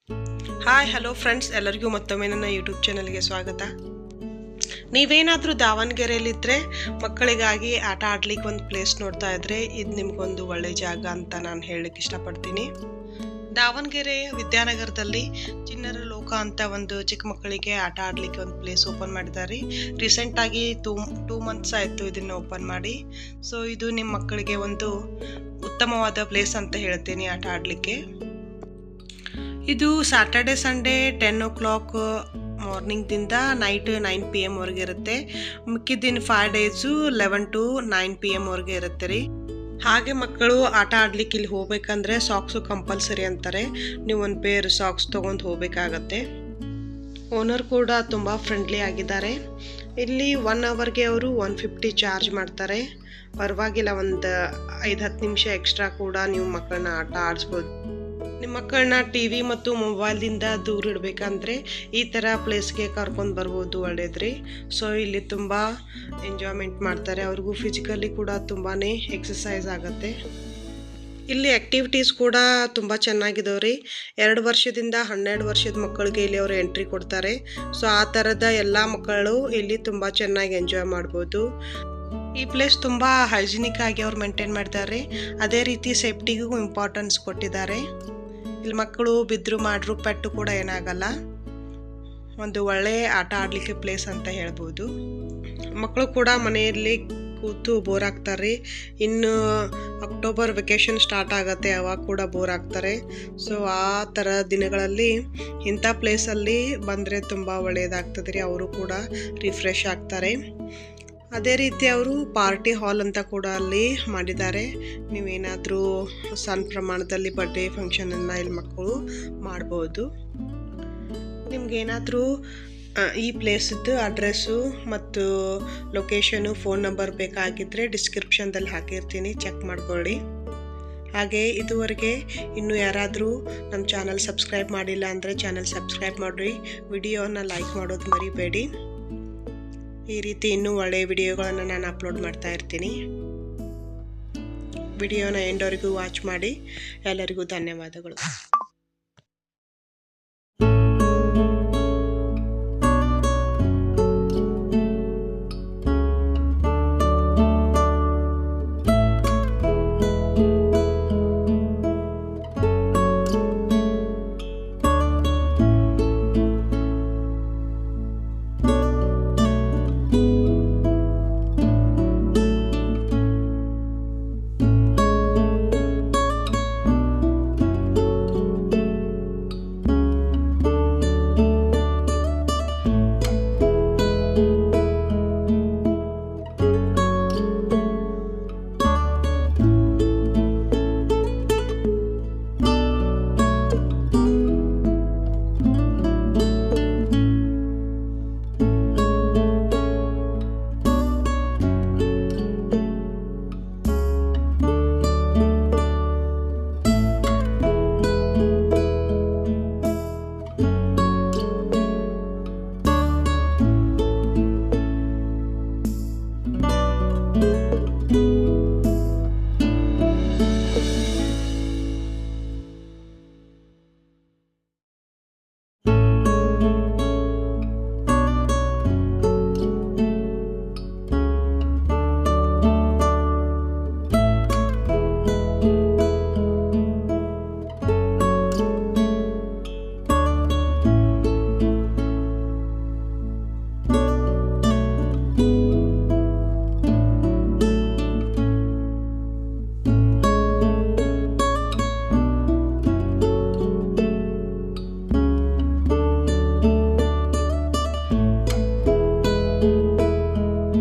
Hi hello friends, ಎಲ್ಲರಿಗೂ ಮತ್ತೊಮ್ಮೆ ನನ್ನ ಯೂಟ್ಯೂಬ್ ಚಾನಲ್ಗೆ ಸ್ವಾಗತ. ನೀವೇನಾದರೂ ದಾವಣಗೆರೆಯಲ್ಲಿದ್ದರೆ ಮಕ್ಕಳಿಗಾಗಿ ಆಟ ಆಡ್ಲಿಕ್ಕೆ ಒಂದು ಪ್ಲೇಸ್ ನೋಡ್ತಾ ಇದ್ದರೆ ಇದು ನಿಮಗೊಂದು ಒಳ್ಳೆ ಜಾಗ ಅಂತ ನಾನು ಹೇಳಲಿಕ್ಕೆ ಇಷ್ಟಪಡ್ತೀನಿ. ದಾವಣಗೆರೆ ವಿದ್ಯಾನಗರದಲ್ಲಿ ಚಿಣ್ಣರ ಲೋಕ ಅಂತ ಒಂದು ಚಿಕ್ಕ ಮಕ್ಕಳಿಗೆ ಆಟ ಆಡಲಿಕ್ಕೆ ಒಂದು ಪ್ಲೇಸ್ ಓಪನ್ ಮಾಡಿದ್ದಾರೆ. ರೀಸೆಂಟಾಗಿ ಟೂ ಮಂತ್ಸ್ ಆಯಿತು ಇದನ್ನು ಓಪನ್ ಮಾಡಿ. ಸೊ ಇದು ನಿಮ್ಮ ಮಕ್ಕಳಿಗೆ ಒಂದು ಉತ್ತಮವಾದ ಪ್ಲೇಸ್ ಅಂತ ಹೇಳ್ತೀನಿ ಆಟ ಆಡಲಿಕ್ಕೆ. ಇದು ಸ್ಯಾಟರ್ಡೆ ಸಂಡೇ 10 o'clock ಮಾರ್ನಿಂಗ್ದಿಂದ ನೈಟ್ 9 PM ವರೆಗೆ ಇರುತ್ತೆ. ಮಿಕ್ಕಿದ್ದಿನ 5 days 11 to 9 PM ವರೆಗೆ ಇರುತ್ತೆ ರೀ. ಹಾಗೆ ಮಕ್ಕಳು ಆಟ ಆಡ್ಲಿಕ್ಕೆ ಇಲ್ಲಿ ಹೋಗ್ಬೇಕಂದ್ರೆ ಸಾಕ್ಸು ಕಂಪಲ್ಸರಿ ಅಂತಾರೆ. ನೀವು ಒಂದು ಪೇರ್ ಸಾಕ್ಸ್ ತೊಗೊಂಡು ಹೋಗ್ಬೇಕಾಗತ್ತೆ. ಓನರ್ ಕೂಡ ತುಂಬ ಫ್ರೆಂಡ್ಲಿ ಆಗಿದ್ದಾರೆ. ಇಲ್ಲಿ 1 hourಗೆ ಅವರು 150 ಚಾರ್ಜ್ ಮಾಡ್ತಾರೆ. ಪರವಾಗಿಲ್ಲ, ಒಂದು 5-10 ನಿಮಿಷ ಎಕ್ಸ್ಟ್ರಾ ಕೂಡ ನೀವು ಮಕ್ಕಳನ್ನ ಆಟ ಆಡಿಸ್ಬೋದು. ನಿಮ್ಮ ಮಕ್ಕಳನ್ನ TV ಮತ್ತು ಮೊಬೈಲ್ದಿಂದ ದೂರ ಇಡಬೇಕಂದ್ರೆ ಈ ಥರ ಪ್ಲೇಸ್ಗೆ ಕರ್ಕೊಂಡು ಬರ್ಬೋದು, ಒಳ್ಳೇದ್ರಿ. ಸೊ ಇಲ್ಲಿ ತುಂಬ ಎಂಜಾಯ್ಮೆಂಟ್ ಮಾಡ್ತಾರೆ. ಅವ್ರಿಗೂ ಫಿಸಿಕಲಿ ಕೂಡ ತುಂಬಾ ಎಕ್ಸಸೈಸ್ ಆಗುತ್ತೆ. ಇಲ್ಲಿ ಆ್ಯಕ್ಟಿವಿಟೀಸ್ ಕೂಡ ತುಂಬ ಚೆನ್ನಾಗಿದಾವೆ ರೀ. 2 ವರ್ಷದಿಂದ 12 ವರ್ಷದ ಮಕ್ಕಳಿಗೆ ಇಲ್ಲಿ ಅವರು ಎಂಟ್ರಿ ಕೊಡ್ತಾರೆ. ಸೊ ಆ ಥರದ ಎಲ್ಲ ಮಕ್ಕಳು ಇಲ್ಲಿ ತುಂಬ ಚೆನ್ನಾಗಿ ಎಂಜಾಯ್ ಮಾಡ್ಬೋದು. ಈ ಪ್ಲೇಸ್ ತುಂಬ ಹೈಜಿನಿಕ್ ಆಗಿ ಅವ್ರು ಮೇಂಟೈನ್ ಮಾಡ್ತಾರೆ. ಅದೇ ರೀತಿ ಸೇಫ್ಟಿಗೂ ಇಂಪಾರ್ಟೆನ್ಸ್ ಕೊಟ್ಟಿದ್ದಾರೆ. ಇಲ್ಲಿ ಮಕ್ಕಳು ಬಿದ್ದರು ಮಾಡ್ರು ಪೆಟ್ಟು ಕೂಡ ಏನಾಗಲ್ಲ. ಒಂದು ಒಳ್ಳೆಯ ಆಟ ಆಡಲಿಕ್ಕೆ ಪ್ಲೇಸ್ ಅಂತ ಹೇಳ್ಬೋದು. ಮಕ್ಕಳು ಕೂಡ ಮನೆಯಲ್ಲಿ ಕೂತು ಬೋರ್ ಆಗ್ತಾರೆ. ಇನ್ನು ಅಕ್ಟೋಬರ್ ವೆಕೇಷನ್ ಸ್ಟಾರ್ಟ್ ಆಗುತ್ತೆ, ಅವಾಗ ಕೂಡ ಬೋರ್ ಆಗ್ತಾರೆ. ಸೊ ಆ ಥರ ದಿನಗಳಲ್ಲಿ ಇಂಥ ಪ್ಲೇಸಲ್ಲಿ ಬಂದರೆ ತುಂಬ ಒಳ್ಳೆಯದಾಗ್ತದೆ ರೀ. ಅವರು ಕೂಡ ರಿಫ್ರೆಶ್ ಆಗ್ತಾರೆ. ಅದೇ ರೀತಿ ಅವರು ಪಾರ್ಟಿ ಹಾಲ್ ಅಂತ ಕೂಡ ಅಲ್ಲಿ ಮಾಡಿದ್ದಾರೆ. ನೀವೇನಾದರೂ ಸಣ್ಣ ಪ್ರಮಾಣದಲ್ಲಿ ಬರ್ಡೇ ಫಂಕ್ಷನನ್ನು ಇಲ್ಲಿ ಮಕ್ಕಳು ಮಾಡ್ಬೋದು. ನಿಮ್ಗೇನಾದರೂ ಈ ಪ್ಲೇಸದ್ದು ಅಡ್ರೆಸ್ಸು ಮತ್ತು ಲೊಕೇಶನು, ಫೋನ್ ನಂಬರ್ ಬೇಕಾಗಿದ್ದರೆ ಡಿಸ್ಕ್ರಿಪ್ಷನ್ದಲ್ಲಿ ಹಾಕಿರ್ತೀನಿ, ಚೆಕ್ ಮಾಡ್ಕೊಳ್ಳಿ. ಹಾಗೆ ಇದುವರೆಗೆ ಇನ್ನೂ ಯಾರಾದರೂ ನಮ್ಮ ಚಾನಲ್ ಸಬ್ಸ್ಕ್ರೈಬ್ ಮಾಡಿಲ್ಲ ಅಂದರೆ ಚಾನಲ್ ಸಬ್ಸ್ಕ್ರೈಬ್ ಮಾಡಿರಿ. ವಿಡಿಯೋನ ಲೈಕ್ ಮಾಡೋದು ಮರಿಬೇಡಿ. ಈ ರೀತಿ ಇನ್ನೂ ಒಳ್ಳೆಯ ವಿಡಿಯೋಗಳನ್ನು ನಾನು ಅಪ್ಲೋಡ್ ಮಾಡ್ತಾ ಇರ್ತೀನಿ. ವಿಡಿಯೋನ ಎಂಡವರೆಗೂ ವಾಚ್ ಮಾಡಿ. ಎಲ್ಲರಿಗೂ ಧನ್ಯವಾದಗಳು.